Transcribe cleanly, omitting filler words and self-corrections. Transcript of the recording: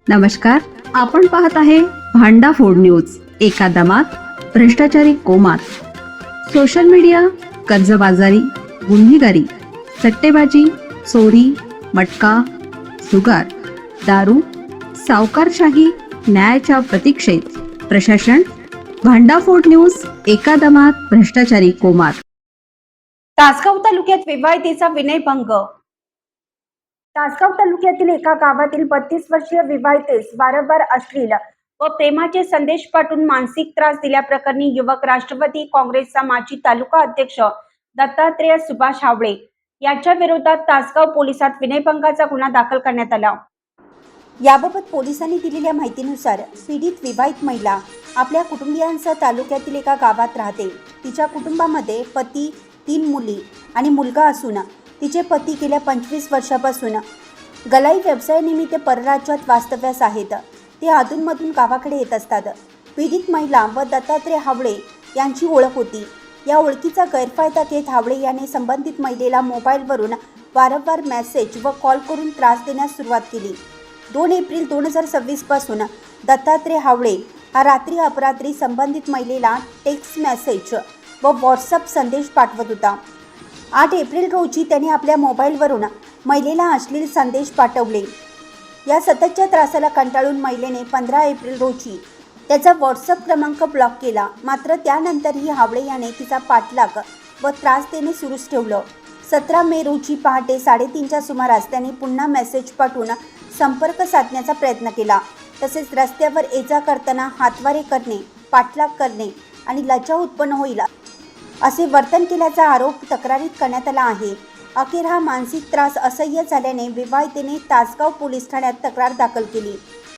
नमस्कार, आपण पाहत आहे भांडाफोड न्यूज. एका दमात भ्रष्टाचारी कोमात. सोशल मीडिया, कर्जबाजारी, गुन्हेगारी, सट्टेबाजी, चोरी, मटका, जुगार, दारू, सावकारशाही, न्यायाच्या प्रतीक्षेत प्रशासन. भांडाफोड न्यूज. एका दमात भ्रष्टाचारी कोमात. तासगाव तालुक्यात विवाहितेचा विनयभंग. तासगाव तालुक्यातील एका गावातील 32 वर्षीय विवाहितेस वारंवार अश्लील व प्रेमाचे संदेश पाठवून मानसिक त्रास दिल्याप्रकरणी युवक राष्ट्रवादी काँग्रेसचा माजी तालुका अध्यक्ष दत्तात्रेय सुभाष हावळे यांच्या विरोधात तासगाव पोलिसात विनयभंगाचा गुन्हा दाखल करण्यात आला. याबाबत पोलिसांनी दिलेल्या माहितीनुसार पीडित विवाहित महिला आपल्या कुटुंबियांसह तालुक्यातील एका गावात राहते. तिच्या कुटुंबामध्ये पती, 3 मुली आणि मुलगा असून तिचे पती गेल्या 25 वर्षापासून गलाई व्यवसायानिमित्त परराज्यात वास्तव्यास आहेत. ते अधूनमधून गावाकडे येत असतात. पीडित महिला व दत्तात्रेय हावळे यांची ओळख होती. या ओळखीचा गैरफायदा घेत हावळे याने संबंधित महिलेला मोबाईलवरून वारंवार मेसेज व कॉल करून त्रास देण्यास सुरुवात केली. 2 एप्रिल 2026 पासून दत्तात्रेय हावळे हा रात्री अपरात्री संबंधित महिलेला टेक्स्ट मेसेज व व्हॉट्सअप संदेश पाठवत होता. 8 एप्रिल रोजी त्याने आपल्या मोबाईलवरून महिलेला अश्लील संदेश पाठवले. या सततच्या त्रासाला कंटाळून महिलेने 15 एप्रिल रोजी त्याचा व्हॉट्सअप क्रमांक ब्लॉक केला. मात्र त्यानंतरही हावळे याने तिचा पाठलाग व त्रास देणे सुरूच ठेवलं. 17 मे रोजी पहाटे 3:30च्या सुमारास त्याने पुन्हा मेसेज पाठवून संपर्क साधण्याचा प्रयत्न केला. तसेच रस्त्यावर ये-जा करताना हातवारे करणे, पाठलाग करणे आणि लज्जा उत्पन्न होईल असे वर्तन केल्याचा आरोप तक्रारीत करण्यात आला आहे. अखेर हा मानसिक त्रास असह्य झाल्याने विवाहितेने तासगाव पोलीस ठाण्यात तक्रार दाखल केली.